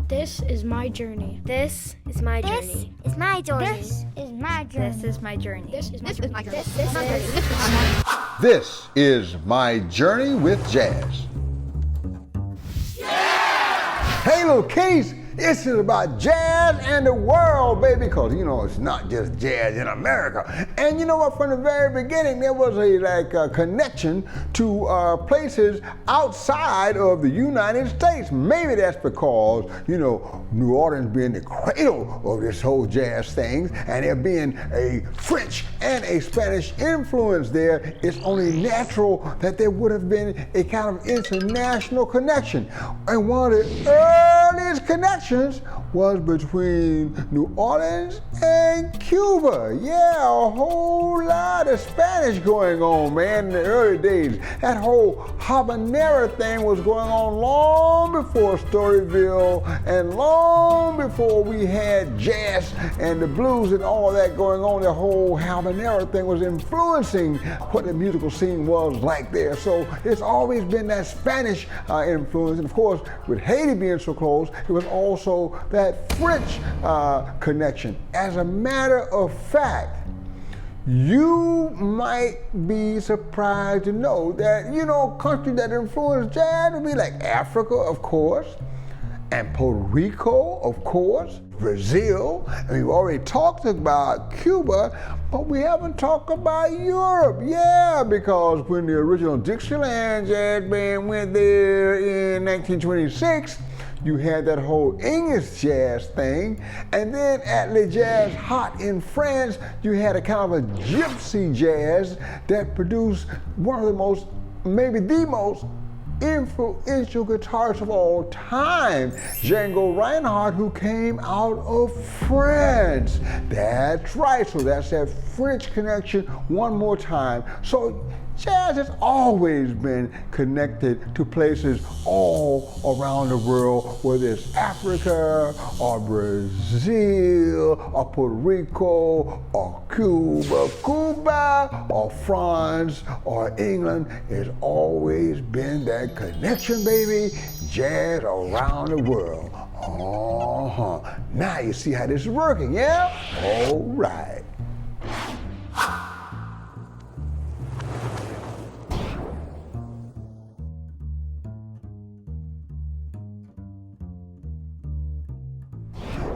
This is my journey. This is my journey. This is my journey. This is my journey. This is my journey. This is my journey. This is my journey with jazz. Hey, little kitties, this is about jazz and the world, baby, because, you know, it's not just jazz in America. And you know what, from the very beginning, there was a connection to places outside of the United States. Maybe that's because, you know, New Orleans being the cradle of this whole jazz thing, and there being a French and a Spanish influence there, it's only natural that there would have been a kind of international connection. And one of the earliest connections was between New Orleans and Cuba. Yeah, a whole lot of Spanish going on, man, in the early days. That whole habanera thing was going on long before Storyville and long before we had jazz and the blues and all that going on. The whole habanera thing was influencing what the musical scene was like there. So it's always been that Spanish influence. And of course, with Haiti being so close, it was also that French connection. As a matter of fact, you might be surprised to know that, you know, countries that influence jazz would be like Africa, of course, and Puerto Rico, of course, Brazil, and we've already talked about Cuba, but we haven't talked about Europe. Yeah, because when the original Dixieland jazz band went there in 1926, you had that whole English jazz thing, and then at Le Jazz Hot in France, you had a kind of a gypsy jazz that produced one of the most, maybe the most influential guitarist of all time, Django Reinhardt, who came out of France. That's right, so that's that French connection one more time. So jazz has always been connected to places all around the world, whether it's Africa or Brazil or Puerto Rico or Cuba or France or England. It's always been that connection, baby. Jazz around the world. Now you see how this is working, yeah? All right.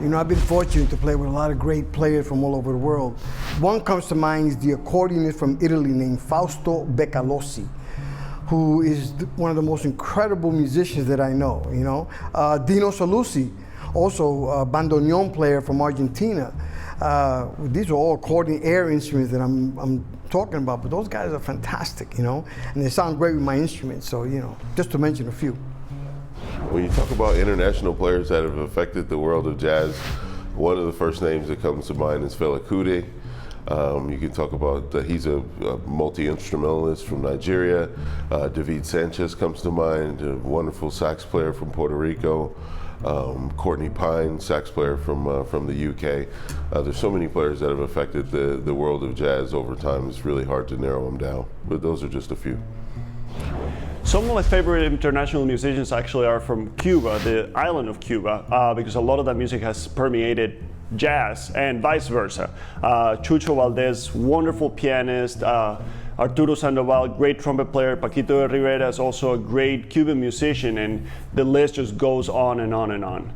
You know, I've been fortunate to play with a lot of great players from all over the world. One comes to mind is the accordionist from Italy named Fausto Beccalossi, who is one of the most incredible musicians that I know, you know. Dino Saluzzi, also a bandoneon player from Argentina. These are all accordion air instruments that I'm talking about, but those guys are fantastic, you know, and they sound great with my instruments, so, you know, just to mention a few. When you talk about international players that have affected the world of jazz, one of the first names that comes to mind is Fela Kuti. You can talk about, he's a multi-instrumentalist from Nigeria. David Sanchez comes to mind, a wonderful sax player from Puerto Rico. Courtney Pine, sax player from the UK. There's so many players that have affected the world of jazz over time. It's really hard to narrow them down, but those are just a few. Some of my favorite international musicians actually are from Cuba, the island of Cuba, because a lot of that music has permeated jazz and vice versa. Chucho Valdés, wonderful pianist, Arturo Sandoval, great trumpet player, Paquito de Rivera is also a great Cuban musician, and the list just goes on and on and on.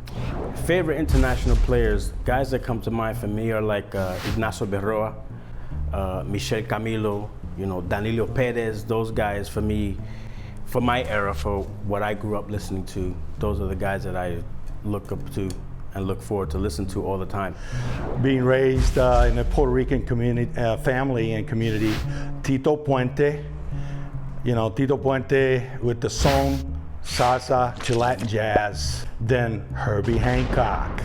Favorite international players, guys that come to mind for me are like Ignacio Berroa, Michel Camilo, you know, Danilo Perez, those guys for me, for my era, for what I grew up listening to, those are the guys that I look up to and look forward to listen to all the time. Being raised in a Puerto Rican community, family and community, Tito Puente, you know, Tito Puente with the son, salsa, Latin jazz, then Herbie Hancock.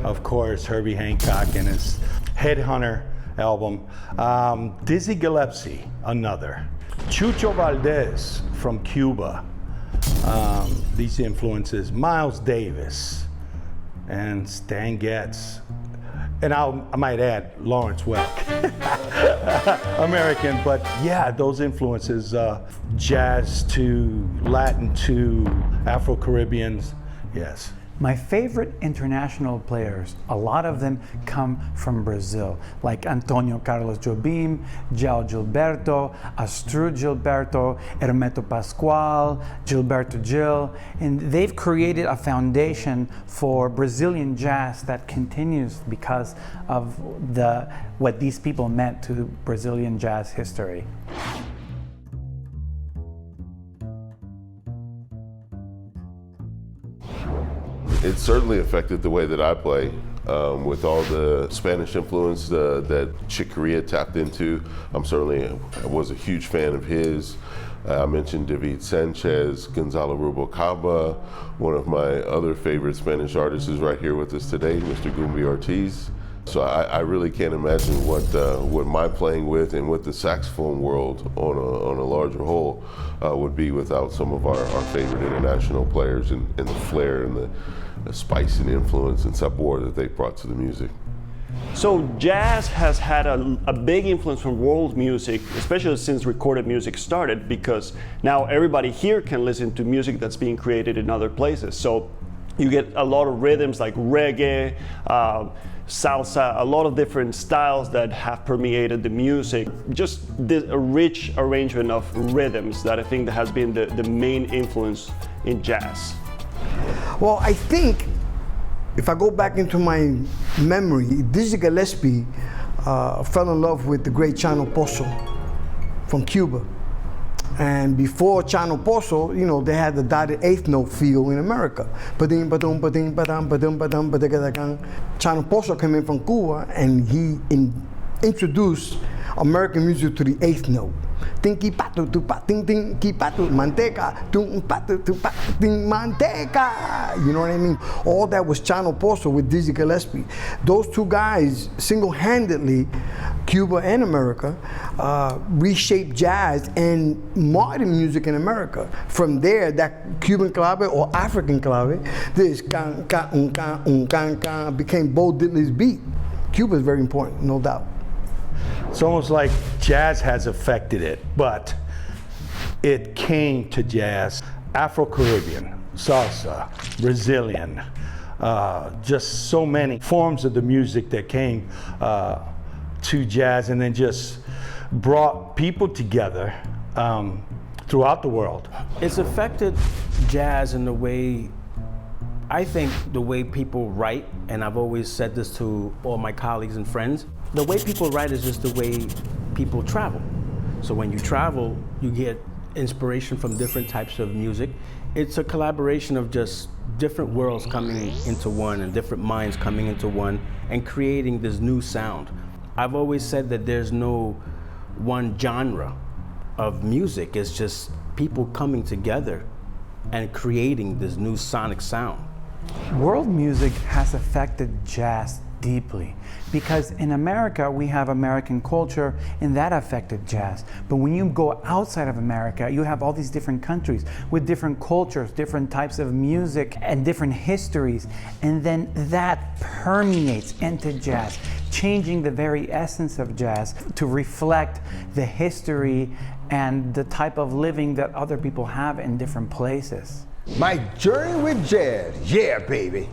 Of course, Herbie Hancock and his Headhunter album. Dizzy Gillespie, another. Chucho Valdés from Cuba. These influences, Miles Davis and Stan Getz. And I might add, Lawrence Welk. American, but yeah, those influences, jazz to Latin to Afro-Caribbeans, yes. My favorite international players, a lot of them come from Brazil, like Antonio Carlos Jobim, João Gilberto, Astrud Gilberto, Hermeto Pascoal, Gilberto Gil, and they've created a foundation for Brazilian jazz that continues because of what these people meant to Brazilian jazz history. It certainly affected the way that I play. With all the Spanish influence that Chick Corea tapped into, I was a huge fan of his. I mentioned David Sanchez, Gonzalo Rubalcaba. One of my other favorite Spanish artists is right here with us today, Mr. Gumbi Ortiz. So I really can't imagine what my playing with and what the saxophone world on a larger whole would be without some of our favorite international players and the flair and the spice and influence and sabor that they brought to the music. So jazz has had a big influence from world music, especially since recorded music started, because now everybody here can listen to music that's being created in other places. So you get a lot of rhythms like reggae, salsa, a lot of different styles that have permeated the music. Just a rich arrangement of rhythms that I think that has been the main influence in jazz. Well, I think if I go back into my memory, Dizzy Gillespie fell in love with the great Chano Pozo from Cuba. And before Chano Pozo, you know, they had the dotted eighth note feel in America. Chano Pozo came in from Cuba and he introduced American music to the eighth note. Tinky patu tu pa ting ting ki patu manteca tum patu tu pa ting manteca. You know what I mean? All that was Chano Pozo with Dizzy Gillespie. Those two guys single-handedly, Cuba and America, reshaped jazz and modern music in America. From there, that Cuban clave or African clave, this can can became Bo Diddley's beat. Cuba is very important, no doubt. It's almost like jazz has affected it, but it came to jazz. Afro-Caribbean, salsa, Brazilian, just so many forms of the music that came to jazz and then just brought people together throughout the world. It's affected jazz in the way, I think, the way people write, and I've always said this to all my colleagues and friends. The way people write is just the way people travel. So when you travel, you get inspiration from different types of music. It's a collaboration of just different worlds coming into one and different minds coming into one and creating this new sound. I've always said that there's no one genre of music. It's just people coming together and creating this new sonic sound. World music has affected jazz deeply because in America we have American culture and that affected jazz. But when you go outside of America, you have all these different countries with different cultures, different types of music and different histories, and then that permeates into jazz, changing the very essence of jazz to reflect the history and the type of living that other people have in different places. My journey with jazz, yeah, baby.